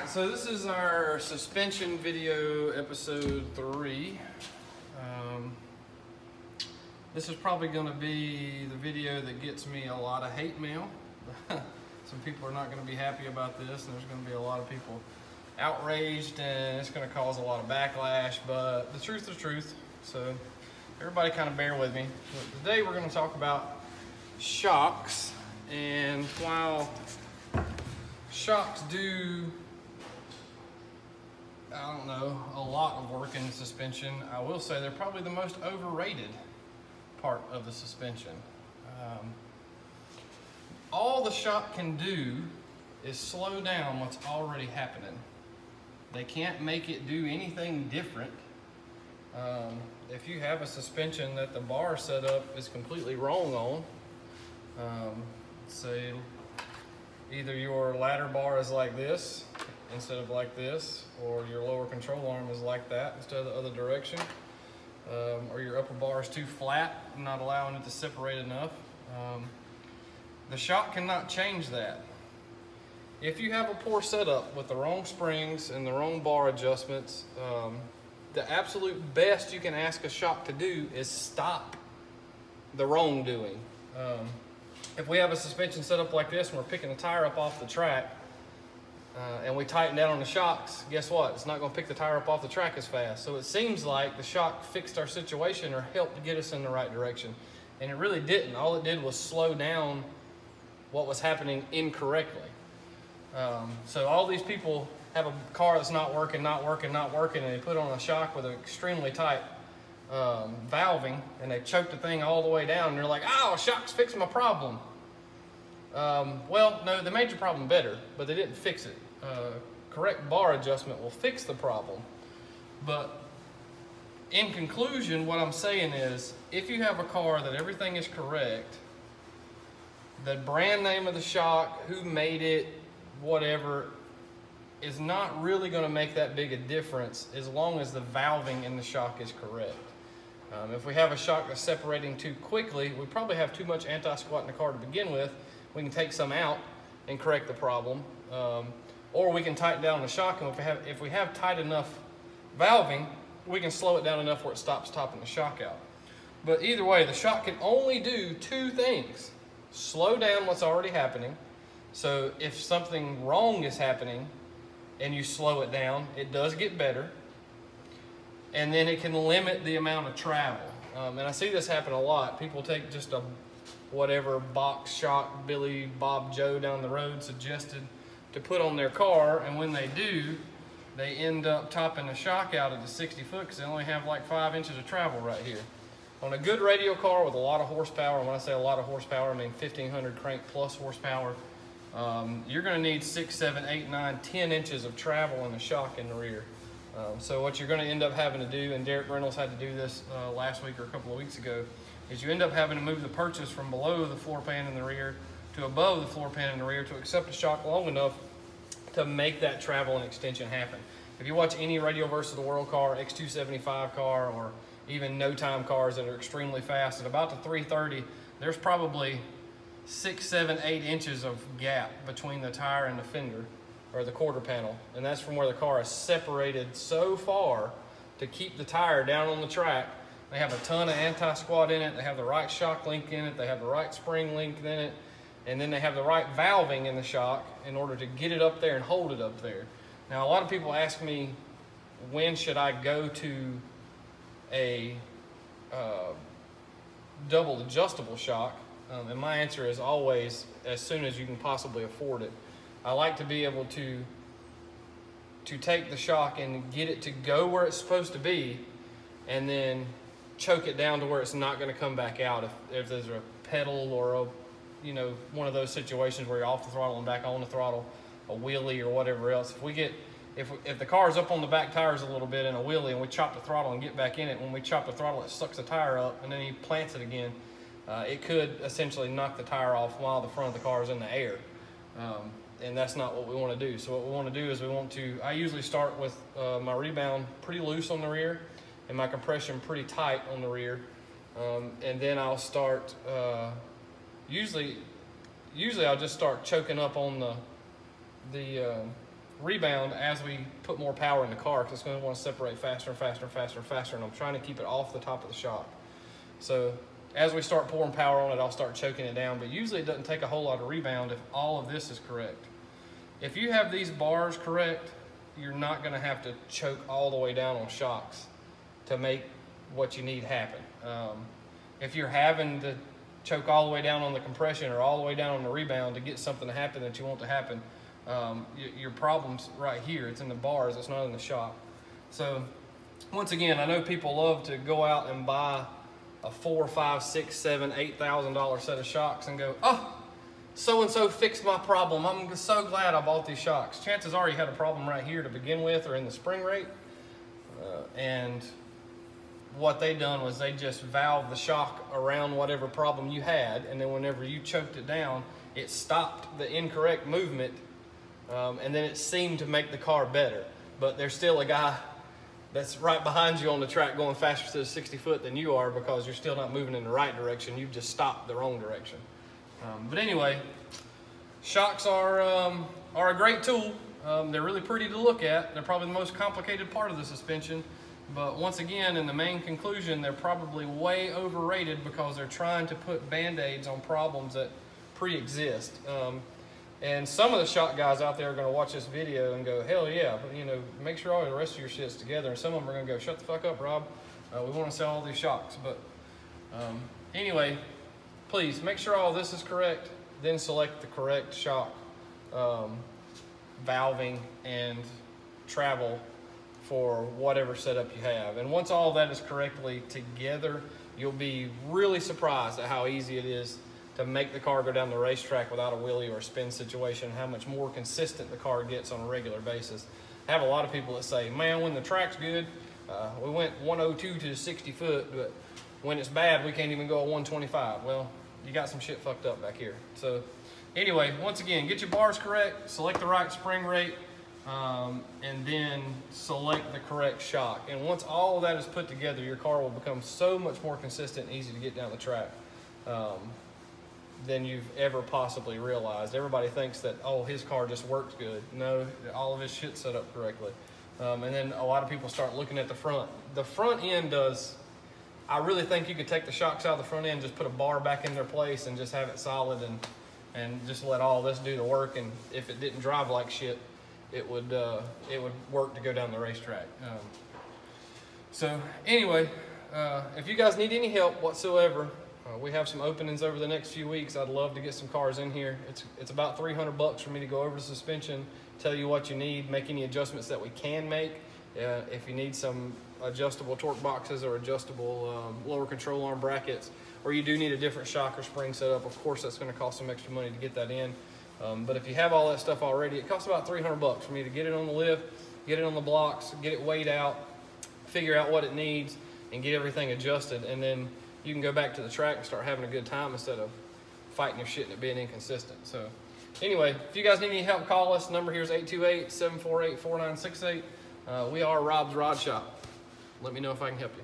Alright, so this is our suspension video episode 3. This is probably going to be the video that gets me a lot of hate mail. Some people are not going to be happy about this, and there's going to be a lot of people outraged, and it's going to cause a lot of backlash, but the truth is truth, so everybody kind of bear with me. But today we're going to talk about shocks, and while shocks do, I don't know, a lot of work in suspension, I will say they're probably the most overrated part of the suspension. All the shock can do is slow down what's already happening. They can't make it do anything different. If you have a suspension that the bar setup is completely wrong on, say either your ladder bar is like this instead of like this, or your lower control arm is like that instead of the other direction, or your upper bar is too flat, not allowing it to separate enough. The shock cannot change that. If you have a poor setup with the wrong springs and the wrong bar adjustments, the absolute best you can ask a shock to do is stop the wrongdoing. If we have a suspension set up like this and we're picking the tire up off the track and we tighten down on the shocks, guess what? It's not going to pick the tire up off the track as fast. So it seems like the shock fixed our situation or helped get us in the right direction. And it really didn't. All it did was slow down what was happening incorrectly. So all these people have a car that's not working, and they put on a shock with an extremely tight valving, and they choke the thing all the way down, and they're like, oh, shock's fixing my problem. Well, no, they made your problem better, but they didn't fix it. Correct bar adjustment will fix the problem. But in conclusion, what I'm saying is, if you have a car that everything is correct, the brand name of the shock, who made it, whatever, is not really going to make that big a difference as long as the valving in the shock is correct. If we have a shock that's separating too quickly, we probably have too much anti-squat in the car to begin with. We can take some out and correct the problem. Or we can tighten down the shock, and if we have tight enough valving, we can slow it down enough where it stops topping the shock out. But either way, the shock can only do two things. Slow down what's already happening. So if something wrong is happening and you slow it down, it does get better. And then it can limit the amount of travel. And I see this happen a lot. People take just a whatever box shock Billy Bob Joe down the road suggested to put on their car, and when they do, they end up topping the shock out at the 60 foot because they only have like 5 inches of travel right here. On a good radio car with a lot of horsepower, and when I say a lot of horsepower, I mean 1500 crank plus horsepower, you're going to need 6, 7, 8, 9, 10 inches of travel in the shock in the rear. So what you're going to end up having to do, and Derek Reynolds had to do this last week or a couple of weeks ago, is you end up having to move the purchase from below the floor pan in the rear to above the floor pan in the rear to accept the shock long enough to make that travel and extension happen. If you watch any Radio versus the World car, X275 car, or even no time cars that are extremely fast, at about the 330, there's probably 6, 7, 8 inches of gap between the tire and the fender, or the quarter panel. And that's from where the car is separated so far to keep the tire down on the track. They have a ton of anti-squat in it, they have the right shock link in it, they have the right spring link in it, and then they have the right valving in the shock in order to get it up there and hold it up there. Now, a lot of people ask me, when should I go to a double adjustable shock? And my answer is always as soon as you can possibly afford it. I like to be able to take the shock and get it to go where it's supposed to be, and then choke it down to where it's not going to come back out if there's a pedal or one of those situations where you're off the throttle and back on the throttle, a wheelie or whatever else. If the car's up on the back tires a little bit in a wheelie and we chop the throttle and get back in it, when we chop the throttle, it sucks the tire up, and then he plants it again. It could essentially knock the tire off while the front of the car is in the air. And that's not what we want to do. So what we want to do is I usually start with my rebound pretty loose on the rear and my compression pretty tight on the rear. And then I'll start, usually I'll just start choking up on the rebound as we put more power in the car, because it's going to want to separate faster and faster and faster and faster, and I'm trying to keep it off the top of the shock. So as we start pouring power on it, I'll start choking it down, but usually it doesn't take a whole lot of rebound if all of this is correct. If you have these bars correct, you're not going to have to choke all the way down on shocks to make what you need happen. If you're having to choke all the way down on the compression or all the way down on the rebound to get something to happen that you want to happen, your problem's right here. It's in the bars, it's not in the shock. So once again, I know people love to go out and buy a $4, $5, $6, $7, $8,000 set of shocks and go, oh, so-and-so fixed my problem. I'm so glad I bought these shocks. Chances are you had a problem right here to begin with or in the spring rate. And what they done was they just valved the shock around whatever problem you had, and then whenever you choked it down, it stopped the incorrect movement, and then it seemed to make the car better. But there's still a guy that's right behind you on the track going faster to the 60 foot than you are, because you're still not moving in the right direction. You've just stopped the wrong direction. But anyway, shocks are a great tool. They're really pretty to look at. They're probably the most complicated part of the suspension. But once again, in the main conclusion, they're probably way overrated because they're trying to put band-aids on problems that pre-exist. And some of the shock guys out there are going to watch this video and go, hell yeah, but, you know, make sure all the rest of your shit's together. And some of them are going to go, shut the fuck up, Rob. We want to sell all these shocks. But anyway, please make sure all this is correct, then select the correct shock valving and travel for whatever setup you have. And once all that is correctly together, you'll be really surprised at how easy it is to make the car go down the racetrack without a wheelie or a spin situation, how much more consistent the car gets on a regular basis. I have a lot of people that say, man, when the track's good, we went 102 to 60 foot, but when it's bad, we can't even go at 125. Well, you got some shit fucked up back here. So anyway, once again, get your bars correct, select the right spring rate, and then select the correct shock. And once all of that is put together, your car will become so much more consistent and easy to get down the track than you've ever possibly realized. Everybody thinks that, oh, his car just works good. No, all of his shit's set up correctly. And then a lot of people start looking at the front. The front end does, I really think you could take the shocks out of the front end, just put a bar back in their place and just have it solid and just let all this do the work. And if it didn't drive like shit, it would work to go down the racetrack. So anyway, if you guys need any help whatsoever, we have some openings over the next few weeks. I'd love to get some cars in here. It's about $300 for me to go over the suspension, tell you what you need, make any adjustments that we can make. If you need some adjustable torque boxes or adjustable lower control arm brackets, or you do need a different shock or spring setup, of course that's going to cost some extra money to get that in. But if you have all that stuff already, it costs about $300 for me to get it on the lift, get it on the blocks, get it weighed out, figure out what it needs, and get everything adjusted. And then you can go back to the track and start having a good time instead of fighting your shit and it being inconsistent. So anyway, if you guys need any help, call us. The number here is 828-748-4968. We are Rob's Rod Shop. Let me know if I can help you.